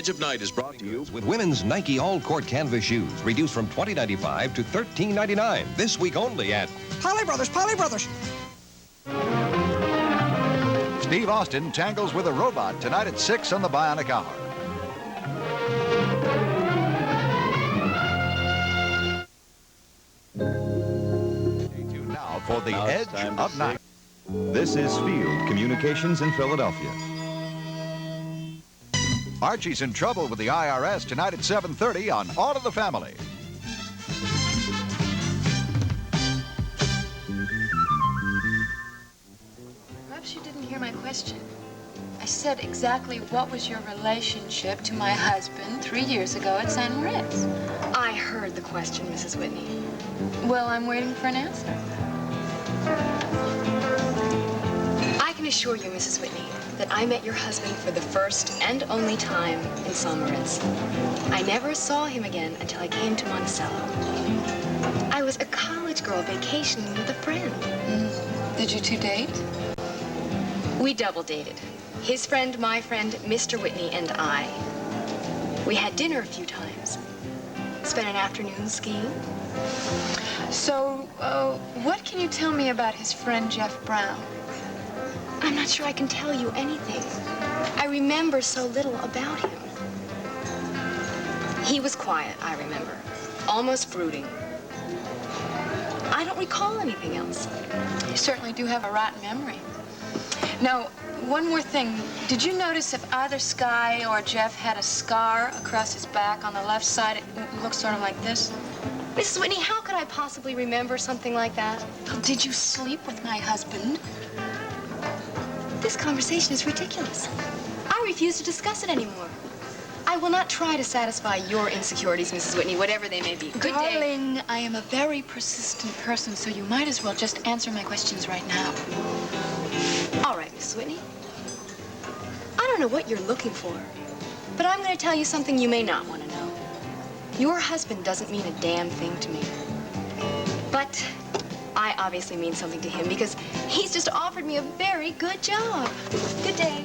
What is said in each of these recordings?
Edge of Night is brought to you with women's Nike all-court canvas shoes, reduced from $20.95 to $13.99. This week only at Polly Brothers, Polly Brothers. Steve Austin tangles with a robot tonight at 6 on the Bionic Hour. Stay tuned now for the Edge of Night. This is Field Communications in Philadelphia. Archie's in trouble with the IRS tonight at 7:30 on All of the Family. Perhaps you didn't hear my question. I said exactly what was your relationship to my husband 3 years ago at San Moritz. I heard the question, Mrs. Whitney. Well, I'm waiting for an answer. I can assure you, Mrs. Whitney, that I met your husband for the first and only time in San Moritz. I never saw him again until I came to Monticello. I was a college girl vacationing with a friend. Did you two date? We double dated. His friend, my friend, Mr. Whitney, and I. We had dinner a few times. Spent an afternoon skiing. So, what can you tell me about his friend Jeff Brown? I'm not sure I can tell you anything. I remember so little about him. He was quiet, I remember. Almost brooding. I don't recall anything else. You certainly do have a rotten memory. Now, one more thing. Did you notice if either Sky or Jeff had a scar across his back on the left side? It looks sort of like this. Mrs. Whitney, how could I possibly remember something like that? Did you sleep with my husband? This conversation is ridiculous. I refuse to discuss it anymore. I will not try to satisfy your insecurities, Mrs. Whitney, whatever they may be. Good day. Darling, I am a very persistent person, so you might as well just answer my questions right now. All right, Mrs. Whitney. I don't know what you're looking for, but I'm going to tell you something you may not want to know. Your husband doesn't mean a damn thing to me. But I obviously mean something to him because he's just offered me a very good job. Good day.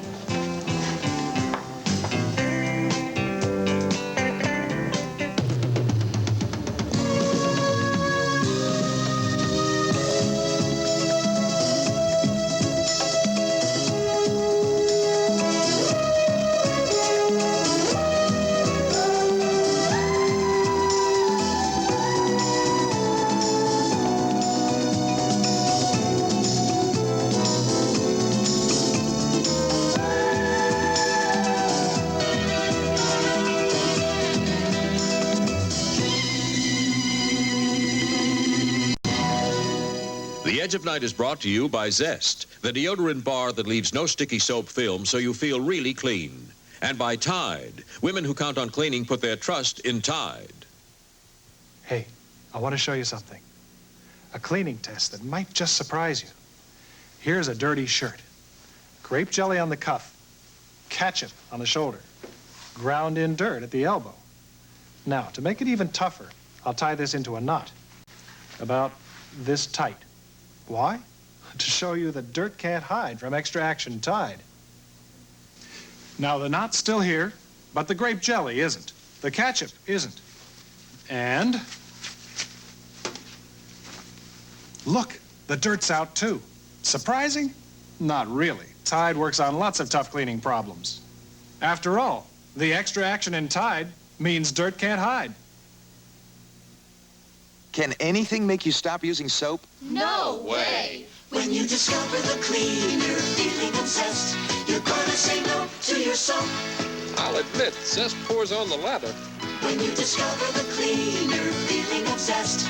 The Edge of Night is brought to you by Zest, the deodorant bar that leaves no sticky soap film so you feel really clean. And by Tide. Women who count on cleaning put their trust in Tide. Hey, I want to show you something. A cleaning test that might just surprise you. Here's a dirty shirt. Grape jelly on the cuff. Ketchup on the shoulder. Ground in dirt at the elbow. Now, to make it even tougher, I'll tie this into a knot. About this tight. Why? To show you that dirt can't hide from Extra Action Tide. Now, the knot's still here, but the grape jelly isn't. The ketchup isn't. And look, the dirt's out too. Surprising? Not really. Tide works on lots of tough cleaning problems. After all, the extra action in Tide means dirt can't hide. Can anything make you stop using soap? No way! When you discover the cleaner feeling of zest, you're gonna say no to your soap. I'll admit, zest pours on the lather. When you discover the cleaner feeling of zest,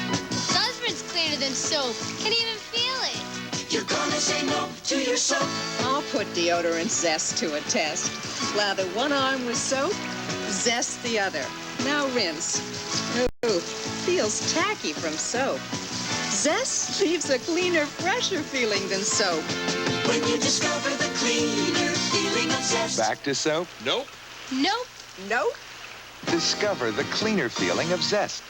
Sunscreen's cleaner than soap. Can even feel it. You're gonna say no to your soap. I'll put deodorant Zest to a test. Lather one arm with soap, zest the other. Now rinse. Ooh, feels tacky from soap. Zest leaves a cleaner, fresher feeling than soap. When you discover the cleaner feeling of zest. Back to soap? Nope. Nope. Nope. Discover the cleaner feeling of zest.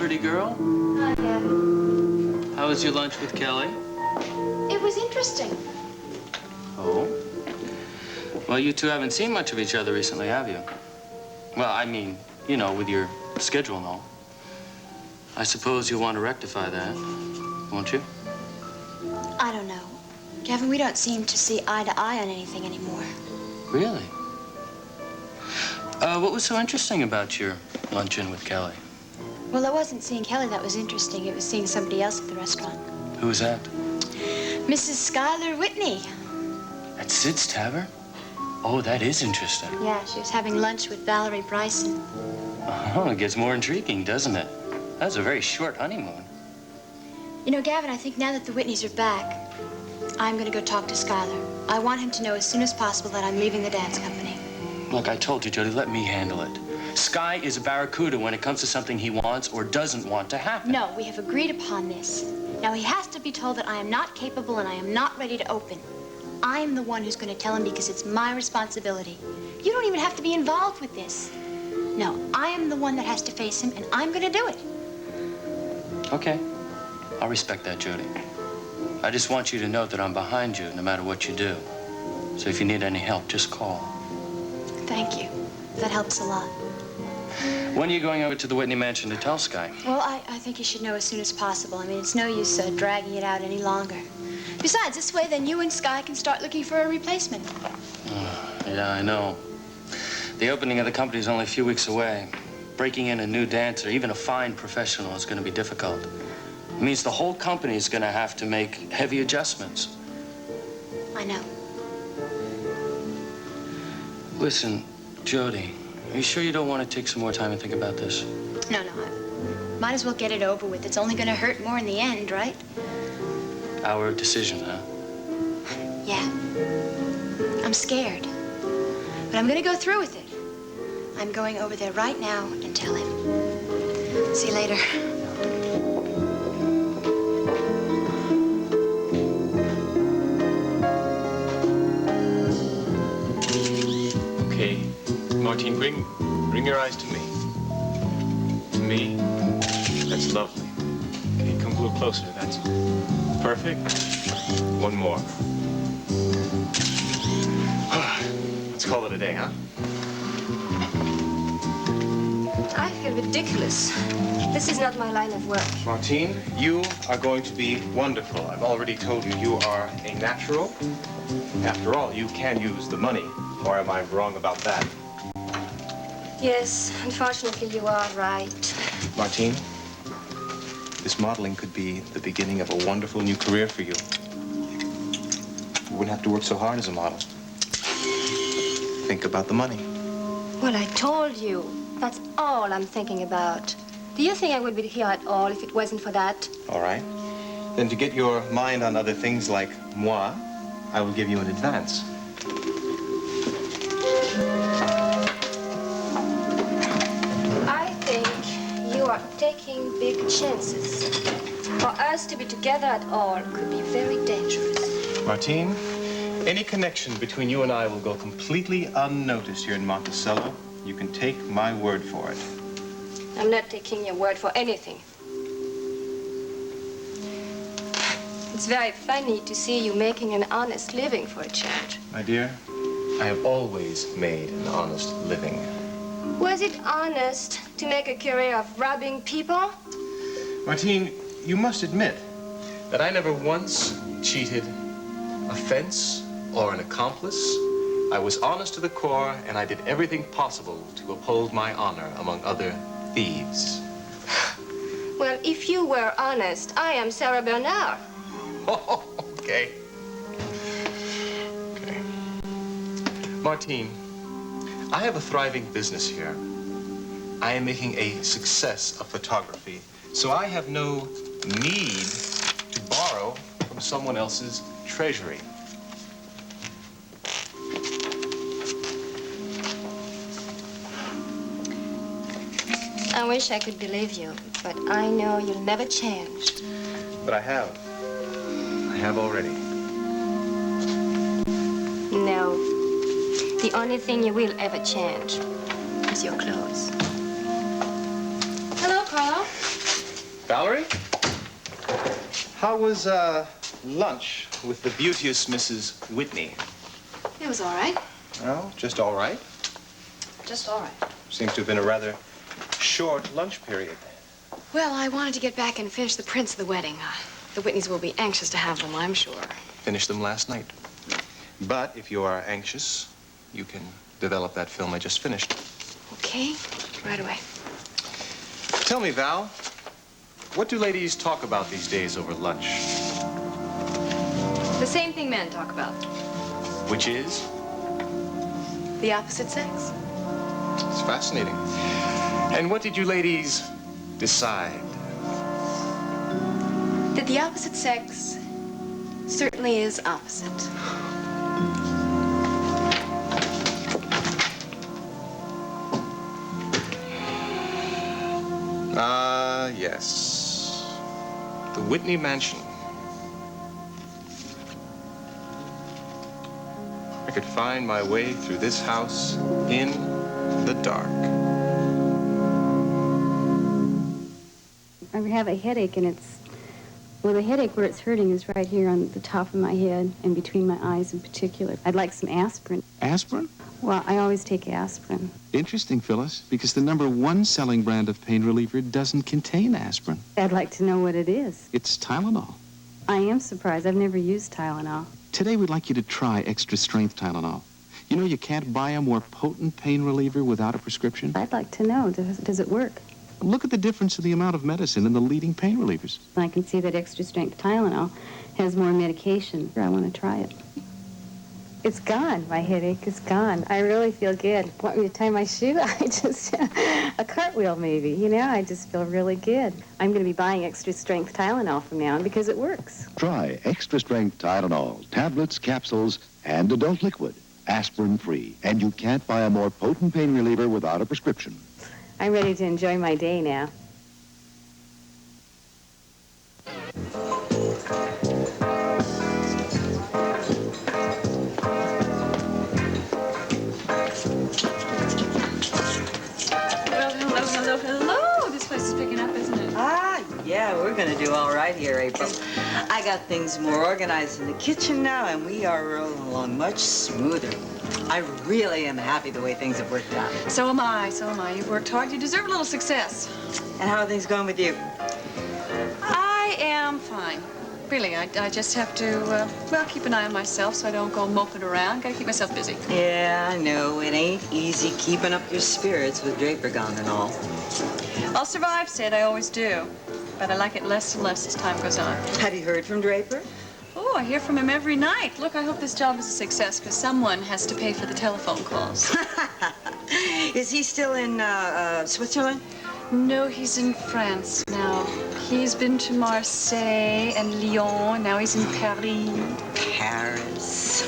pretty girl. Hi, Gavin. How was your lunch with Kelly? It was interesting. Oh? Well, you two haven't seen much of each other recently, have you? Well, I mean, you know, with your schedule and all. I suppose you'll want to rectify that, won't you? I don't know. Gavin, we don't seem to see eye to eye on anything anymore. Really? What was so interesting about your luncheon with Kelly? Well, it wasn't seeing Kelly that was interesting. It was seeing somebody else at the restaurant. Who was that? Mrs. Schuyler Whitney. At Sid's Tavern? Oh, that is interesting. Yeah, she was having lunch with Valerie Bryson. Oh, it gets more intriguing, doesn't it? That's a very short honeymoon. You know, Gavin, I think now that the Whitneys are back, I'm going to go talk to Schuyler. I want him to know as soon as possible that I'm leaving the dance company. Look, I told you, Jody, let me handle it. Sky is a barracuda when it comes to something he wants or doesn't want to happen. No, we have agreed upon this. Now, he has to be told that I am not capable and I am not ready to open. I'm the one who's going to tell him because it's my responsibility. You don't even have to be involved with this. No, I am the one that has to face him, and I'm going to do it. Okay. I'll respect that, Jody. I just want you to know that I'm behind you no matter what you do. So if you need any help, just call. Thank you. That helps a lot. When are you going over to the Whitney mansion to tell Sky? Well, I think he should know as soon as possible. I mean, it's no use dragging it out any longer. Besides, this way, then you and Sky can start looking for a replacement. Yeah, I know. The opening of the company is only a few weeks away. Breaking in a new dancer, even a fine professional, is going to be difficult. It means the whole company is going to have to make heavy adjustments. I know. Listen, Jody, are you sure you don't want to take some more time and think about this? No, I might as well get it over with. It's only going to hurt more in the end, right? Our decision, huh? Yeah. I'm scared. But I'm going to go through with it. I'm going over there right now and tell him. See you later. Okay, Martine, bring your eyes to me. To me? That's lovely. Okay, come a little closer. That's perfect. One more. Let's call it a day, huh? I feel ridiculous. This is not my line of work. Martine, you are going to be wonderful. I've already told you you are a natural. After all, you can use the money. Or am I wrong about that? Yes, unfortunately, you are right. Martine, this modeling could be the beginning of a wonderful new career for you. You wouldn't have to work so hard as a model. Think about the money. Well, I told you. That's all I'm thinking about. Do you think I would be here at all if it wasn't for that? All right. Then to get your mind on other things like moi, I will give you an advance. I think you are taking big chances. For us to be together at all could be very dangerous. Martine, any connection between you and I will go completely unnoticed here in Monticello. You can take my word for it. I'm not taking your word for anything. It's very funny to see you making an honest living for a change. My dear, I have always made an honest living. Was it honest to make a career of robbing people? Martine, you must admit that I never once cheated a fence or an accomplice. I was honest to the core, and I did everything possible to uphold my honor among other thieves. Well, if you were honest, I am Sarah Bernard. Oh, okay. Okay. Martine, I have a thriving business here. I am making a success of photography, so I have no need to borrow from someone else's treasury. I wish I could believe you, but I know you'll never change. But I have. I have already. No. The only thing you will ever change is your clothes. Hello, Carl. Valerie? How was lunch with the beauteous Mrs. Whitney? It was all right. Oh, just all right? Just all right. Seems to have been a rather short lunch period. Well, I wanted to get back and finish the prints of the wedding. The Whitneys will be anxious to have them, I'm sure. Finished them last night. But if you are anxious, you can develop that film I just finished. Okay, right away. Tell me, Val, what do ladies talk about these days over lunch? The same thing men talk about. Which is? The opposite sex. It's fascinating. And what did you ladies decide? That the opposite sex certainly is opposite. Yes. The Whitney Mansion. I could find my way through this house in the dark. I have a headache, and the headache where it's hurting is right here on the top of my head and between my eyes in particular. I'd like some aspirin. Aspirin? Well, I always take aspirin. Interesting, Phyllis, because the #1 selling brand of pain reliever doesn't contain aspirin. I'd like to know what it is. It's Tylenol. I am surprised. I've never used Tylenol. Today, we'd like you to try extra-strength Tylenol. You know you can't buy a more potent pain reliever without a prescription? I'd like to know, does it work? Look at the difference in the amount of medicine in the leading pain relievers. I can see that extra-strength Tylenol has more medication. I want to try it. It's gone. My headache is gone. I really feel good. Want me to tie my shoe? A cartwheel maybe, you know? I just feel really good. I'm going to be buying extra-strength Tylenol from now on because it works. Try extra-strength Tylenol, tablets, capsules, and adult liquid, aspirin-free. And you can't buy a more potent pain reliever without a prescription. I'm ready to enjoy my day now. Hello. This place is picking up, isn't it? Ah, yeah, we're gonna do all right here, April. I got things more organized in the kitchen now, and we are rolling along much smoother. I really am happy the way things have worked out. So am I. You've worked hard. You deserve a little success. And how are things going with you? I am fine. Really, I just have to, well, keep an eye on myself so I don't go moping around. Gotta keep myself busy. Yeah, I know. It ain't easy keeping up your spirits with Draper gone and all. I'll survive, Sid. I always do. But I like it less and less as time goes on. Have you heard from Draper? Oh, I hear from him every night. Look, I hope this job is a success because someone has to pay for the telephone calls. Is he still in Switzerland? No, he's in France now. He's been to Marseille and Lyon. Now he's in Paris. Paris.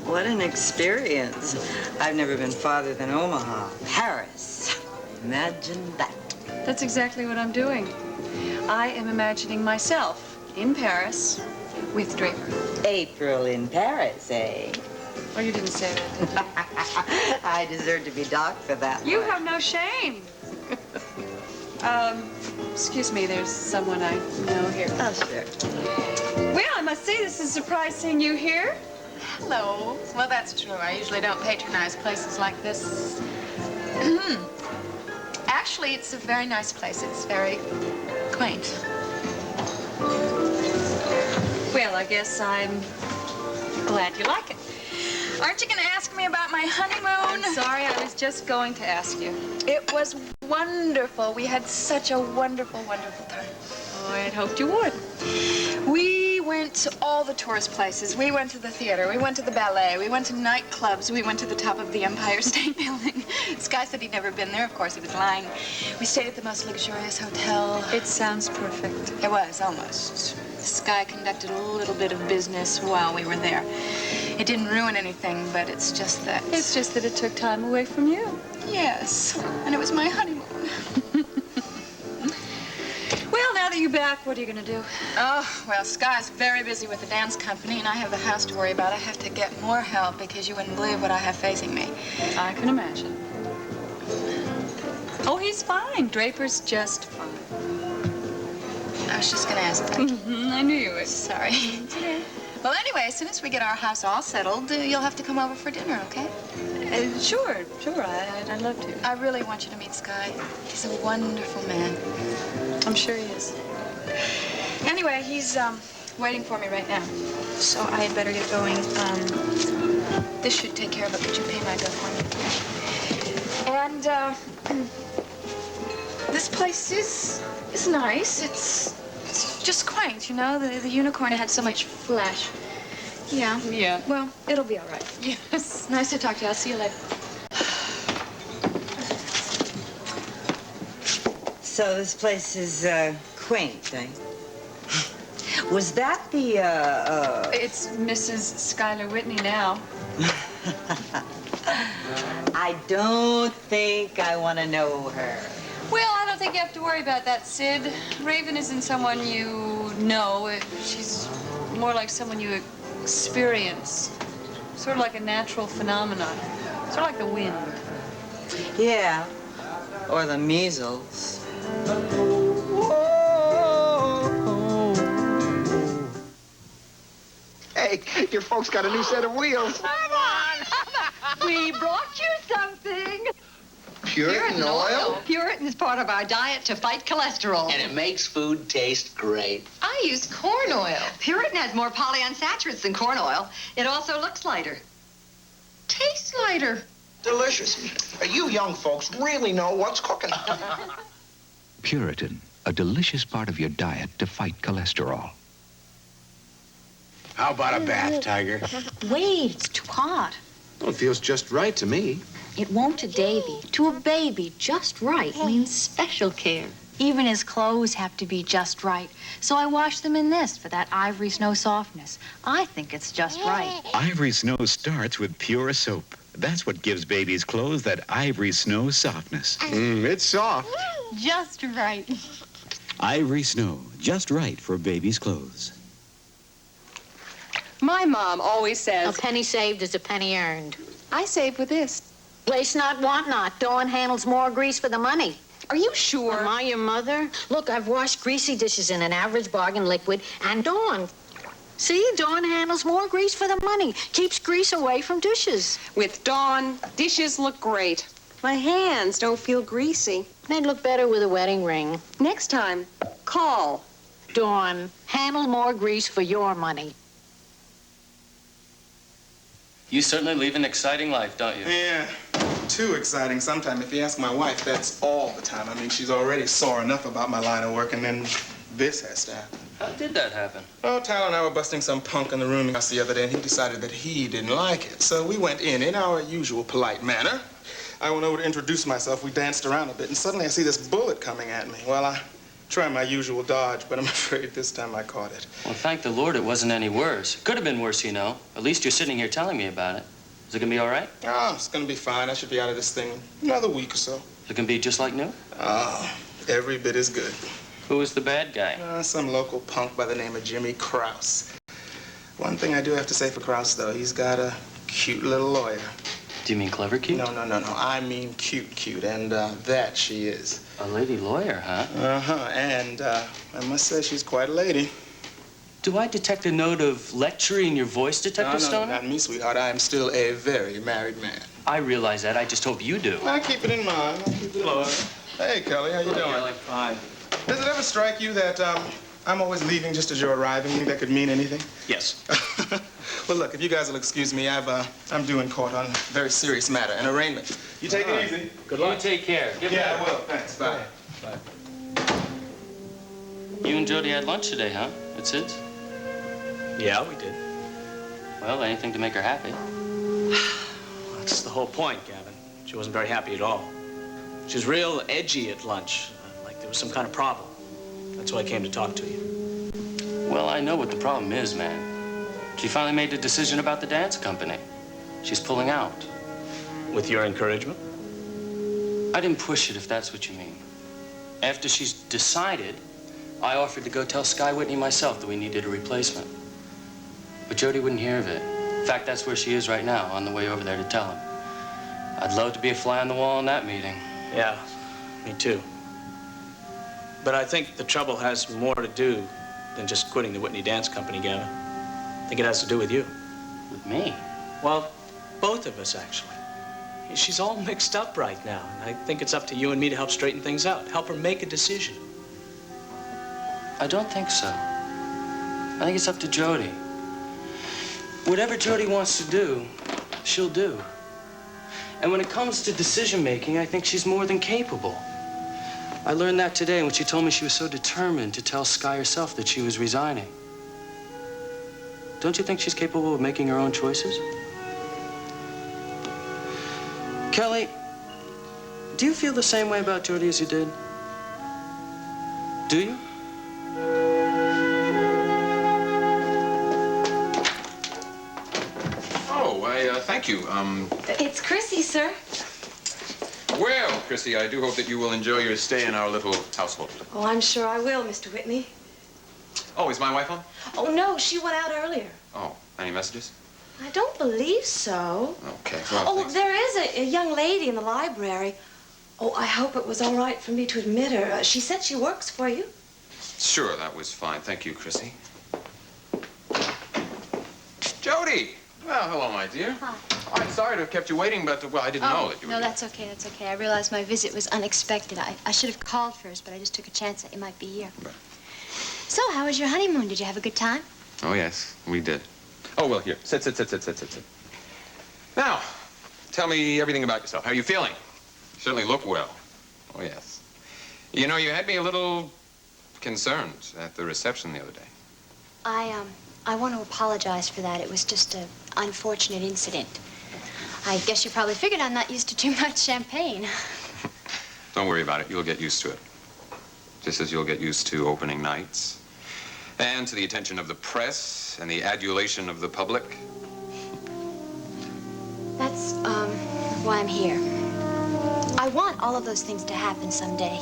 What an experience. I've never been farther than Omaha. Paris. Imagine that. That's exactly what I'm doing. I am imagining myself in Paris with Draper. April in Paris, eh? Oh, you didn't say that, did you? I deserve to be docked for that. You have no shame. Excuse me, there's someone I know here. Oh, sure. Well, I must say this is a surprise seeing you here. Hello. Well, that's true. I usually don't patronize places like this. Actually, it's a very nice place. It's very quaint. Well, I guess I'm glad you like it. Aren't you going to ask me about my honeymoon? I'm sorry, I was just going to ask you. It was wonderful. We had such a wonderful, wonderful time. Oh, I had hoped you would. We went to all the tourist places. We went to the theater. We went to the ballet. We went to nightclubs. We went to the top of the Empire State Building. Sky said he'd never been there. Of course, he was lying. We stayed at the most luxurious hotel. It sounds perfect. It was, almost. Sky conducted a little bit of business while we were there. It didn't ruin anything, but it's just that... It's just that it took time away from you. Yes, and it was my honeymoon. Well, now that you're back, what are you going to do? Oh, well, Sky's very busy with the dance company, and I have the house to worry about. I have to get more help because you wouldn't believe what I have facing me. I can imagine. Oh, he's fine. Draper's just fine. I was just gonna ask that. I knew you would. Sorry. Well, anyway, as soon as we get our house all settled, you'll have to come over for dinner, okay? Sure. I'd love to. I really want you to meet Sky. He's a wonderful man. I'm sure he is. Anyway, he's waiting for me right now. So I had better get going. This should take care of it. Could you pay my bill for me? And this place is nice. It's just quaint, you know. The unicorn had so much flash. Yeah. Yeah. Well, it'll be all right. Yes. Nice to talk to you. I'll see you later. So this place is quaint, eh? Was that the, It's Mrs. Schuyler Whitney now. I don't think I want to know her. Well, I don't think you have to worry about that, Sid. Raven isn't someone you know. She's more like someone you experience. Sort of like a natural phenomenon. Sort of like the wind. Yeah. Or the measles. Hey, your folks got a new set of wheels. Come on. We brought you something. Puritan oil? Puritan is part of our diet to fight cholesterol. And it makes food taste great. I use corn oil. Puritan has more polyunsaturates than corn oil. It also looks lighter. Tastes lighter. Delicious. You young folks really know what's cooking. Puritan, a delicious part of your diet to fight cholesterol. How about a bath, Tiger? Wait, it's too hot. Well, it feels just right to me. It won't to Davy. To a baby, just right means special care. Even his clothes have to be just right. So I wash them in this for that ivory snow softness. I think it's just right. Ivory Snow starts with pure soap. That's what gives baby's clothes that Ivory Snow softness. It's soft. Just right. Ivory Snow, just right for baby's clothes. My mom always says... A penny saved is a penny earned. I save with this. Waste not, want not. Dawn handles more grease for the money. Are you sure? Am I your mother? Look, I've washed greasy dishes in an average bargain liquid, and Dawn. See, Dawn handles more grease for the money. Keeps grease away from dishes. With Dawn, dishes look great. My hands don't feel greasy. They'd look better with a wedding ring. Next time, call. Dawn, handle more grease for your money. You certainly lead an exciting life, don't you? Yeah, too exciting sometimes. If you ask my wife, that's all the time. I mean, she's already sore enough about my line of work, and then this has to happen. How did that happen? Oh, Tyler and I were busting some punk in the rooming house the other day, and he decided that he didn't like it. So we went in our usual polite manner. I went over to introduce myself. We danced around a bit, and suddenly I see this bullet coming at me. Well, I tried my usual dodge, but I'm afraid this time I caught it. Well, thank the Lord it wasn't any worse. Could have been worse, you know. At least you're sitting here telling me about it. Is it gonna be all right? Oh, it's gonna be fine. I should be out of this thing in another week or so. Is it gonna be just like new? Oh, every bit as good. Who was the bad guy? Some local punk by the name of Jimmy Krause. One thing I do have to say for Krause, though, he's got a cute little lawyer. Do you mean clever cute? No. I mean cute, and that she is. A lady lawyer, huh? Uh-huh, and I must say she's quite a lady. Do I detect a note of lechery in your voice, Detective Stoner? No, not me, sweetheart. I am still a very married man. I realize that. I just hope you do. I keep it in mind. Hey, Kelly, how you doing? Kelly, fine. Does it ever strike you that I'm always leaving just as you're arriving? You think that could mean anything? Yes. Well, look, if you guys will excuse me, I'm due in court on a very serious matter, an arraignment. You take it easy. Good luck. You take care. Yeah, I will. Thanks. Bye. Bye. You and Jody had lunch today, huh? At Sid's? Yeah, we did. Well, anything to make her happy. That's the whole point, Gavin. She wasn't very happy at all. She was real edgy at lunch, like there was some kind of problem. That's why I came to talk to you. Well, I know what the problem is, man. She finally made a decision about the dance company. She's pulling out. With your encouragement? I didn't push it, if that's what you mean. After she's decided, I offered to go tell Sky Whitney myself that we needed a replacement. But Jody wouldn't hear of it. In fact, that's where she is right now, on the way over there to tell him. I'd love to be a fly on the wall in that meeting. Yeah, me too. But I think the trouble has more to do than just quitting the Whitney Dance Company, Gavin. I think it has to do with you. With me? Well, both of us, actually. She's all mixed up right now, and I think it's up to you and me to help straighten things out, help her make a decision. I don't think so. I think it's up to Jody. Whatever Jody wants to do, she'll do. And when it comes to decision-making, I think she's more than capable. I learned that today when she told me she was so determined to tell Sky herself that she was resigning. Don't you think she's capable of making her own choices? Kelly, do you feel the same way about Jody as you did? Do you? Oh, thank you. It's Chrissy, sir. Well, Chrissy, I do hope that you will enjoy your stay in our little household. Oh, I'm sure I will, Mr. Whitney. Oh, is my wife on? Oh, no, she went out earlier. Oh, any messages? I don't believe so. Okay, well, Oh, thanks. there is a young lady in the library. Oh, I hope it was all right for me to admit her. She said she works for you. Sure, that was fine. Thank you, Chrissy. Jody! Well, hello, my dear. Hi. I'm sorry to have kept you waiting, but, well, I didn't know that you were No, that's okay, that's okay. I realized my visit was unexpected. I should have called first, but I just took a chance that you might be here. Right. So, how was your honeymoon? Did you have a good time? Oh, yes, we did. Oh, well, here. Sit. Now, tell me everything about yourself. How are you feeling? You certainly look well. Oh, yes. You know, you had me a little concerned at the reception the other day. I want to apologize for that. It was just an unfortunate incident. I guess you probably figured I'm not used to too much champagne. Don't worry about it. You'll get used to it. Just as you'll get used to opening nights and to the attention of the press and the adulation of the public. That's, why I'm here. I want all of those things to happen someday.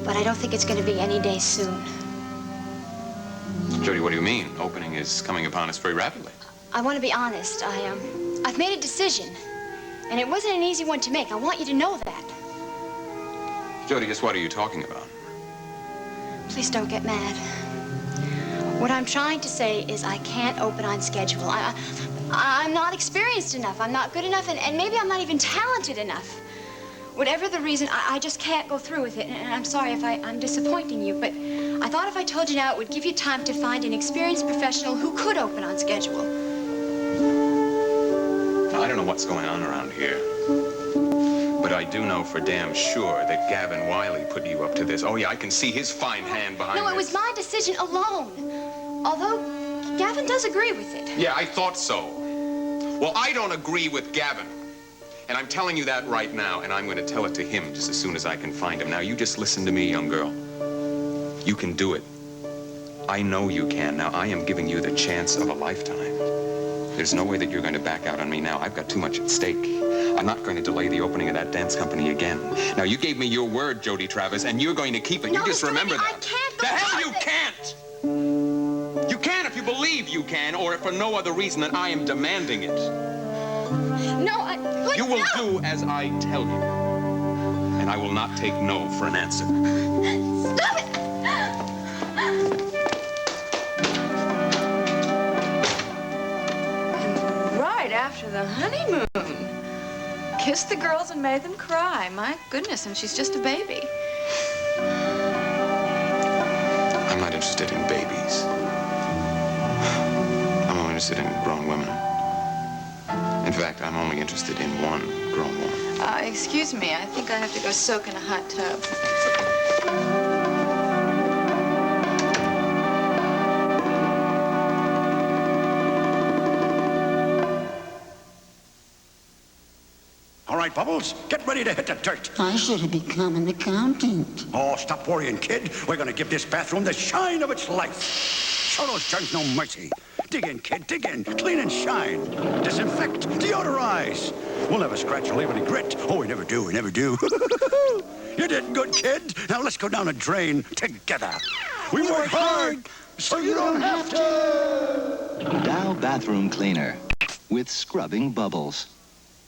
But I don't think it's going to be any day soon. Jody, what do you mean? Opening is coming upon us very rapidly. I want to be honest. I've made a decision. And it wasn't an easy one to make. I want you to know that. Jody, just what are you talking about? Please don't get mad. What I'm trying to say is I can't open on schedule. I'm not experienced enough. I'm not good enough, and maybe I'm not even talented enough. Whatever the reason, I just can't go through with it, and I'm sorry if I'm disappointing you, but I thought if I told you now, it would give you time to find an experienced professional who could open on schedule. I don't know what's going on around here, but I do know for damn sure that Gavin Wiley put you up to this. Oh, yeah, I can see his fine hand behind No, it was my decision alone. Although Gavin does agree with it. Yeah, I thought so. Well, I don't agree with Gavin. And I'm telling you that right now, and I'm going to tell it to him just as soon as I can find him. Now, you just listen to me, young girl. You can do it. I know you can. Now, I am giving you the chance of a lifetime. There's no way that you're going to back out on me now. I've got too much at stake. I'm not going to delay the opening of that dance company again. Now, you gave me your word, Jody Travis, and you're going to keep it. No, you just Mr. remember Whitney, that. I can't The hell you can't! You can if you believe you can, or if for no other reason than I am demanding it. No, You will do as I tell you. And I will not take no for an answer. Stop it! Right after the honeymoon. Kissed the girls and made them cry. My goodness, and she's just a baby. I'm not interested in babies. I'm only interested in grown women. In fact, I'm only interested in one grown woman. Excuse me, I think I have to go soak in a hot tub. All right, Bubbles, get ready to hit the dirt. I should have become an accountant. Oh, stop worrying, kid. We're gonna give this bathroom the shine of its life. Show those germs no mercy. Dig in, kid, dig in. Clean and shine. Disinfect, deodorize. We'll never scratch or leave any grit. Oh, we never do, we never do. You did good, kid. Now let's go down a drain together. We work hard, so you don't have to. Dow Bathroom Cleaner with scrubbing bubbles.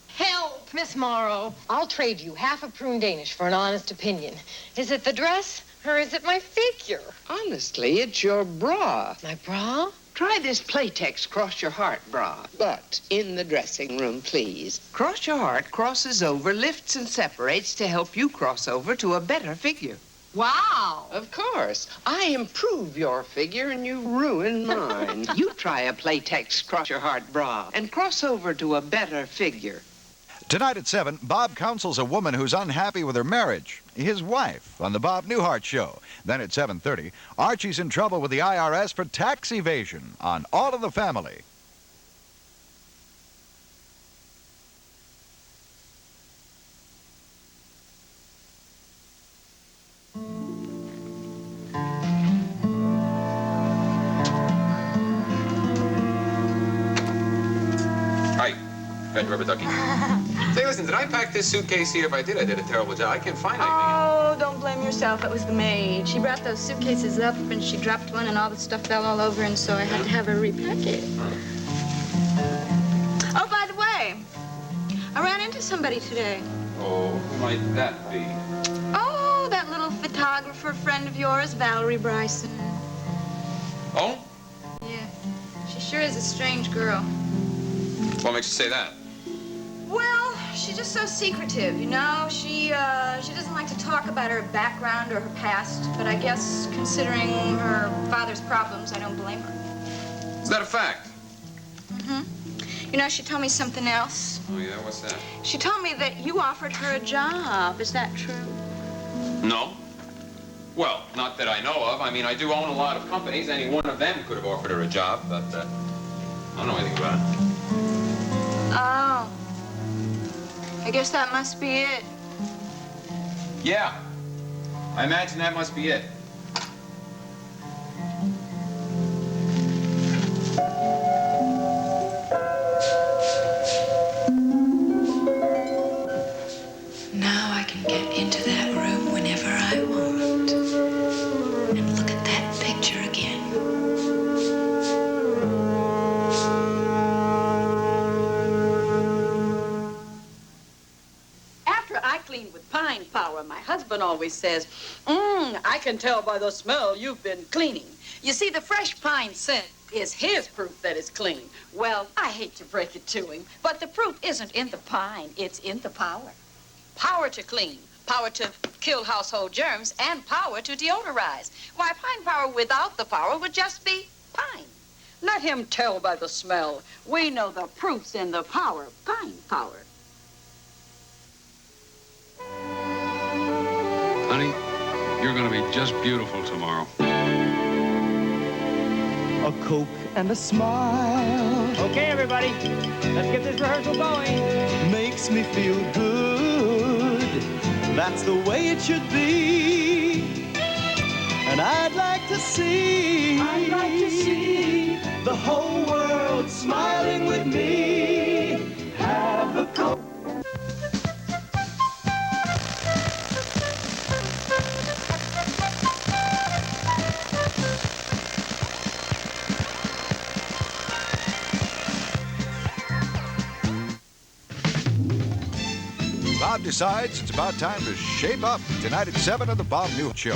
Help, Miss Morrow. I'll trade you half a prune Danish for an honest opinion. Is it the dress Or is it my figure? Honestly, it's your bra. My bra? Try this Playtex Cross Your Heart bra, but in the dressing room, please. Cross Your Heart crosses over, lifts and separates to help you cross over to a better figure. Wow. Of course. I improve your figure and you ruin mine. You try a Playtex Cross Your Heart bra and cross over to a better figure. Tonight at 7, Bob counsels a woman who's unhappy with her marriage, his wife, on the Bob Newhart Show. Then at 7:30, Archie's in trouble with the IRS for tax evasion on All in the Family. Hi. Red rubber ducky. Say, listen, did I pack this suitcase here? If I did a terrible job. I can't find anything. Oh, don't blame yourself. It was the maid. She brought those suitcases up, and she dropped one, and all the stuff fell all over, and so I had to have her repack it. Oh, by the way, I ran into somebody today. Oh, who might that be? Oh, that little photographer friend of yours, Valerie Bryson. Oh? Yeah, she sure is a strange girl. What makes you say that? Well, she's just so secretive, you know? She doesn't like to talk about her background or her past, but I guess considering her father's problems, I don't blame her. Is that a fact? Mm-hmm. You know, she told me something else. Oh, yeah? What's that? She told me that you offered her a job. Is that true? No. Well, not that I know of. I mean, I do own a lot of companies. Any one of them could have offered her a job, but I don't know anything about it. Oh. I guess that must be it. Yeah. I imagine that must be it. Now I can get into that room whenever I want and look at that picture again. After I clean with pine power, my husband always says, I can tell by the smell you've been cleaning. You see, the fresh pine scent is his proof that it's clean. Well, I hate to break it to him, but the proof isn't in the pine, it's in the power. Power to clean, power to kill household germs, and power to deodorize. Why, pine power without the power would just be pine. Let him tell by the smell. We know the proof's in the power, pine power. Honey, you're going to be just beautiful tomorrow. A Coke and a smile. Okay, everybody, let's get this rehearsal going. Makes me feel good. That's the way it should be. And I'd like to see the whole world smiling with me. Have a Coke. Bob decides it's about time to shape up tonight at 7 on the Bob Newhart Show.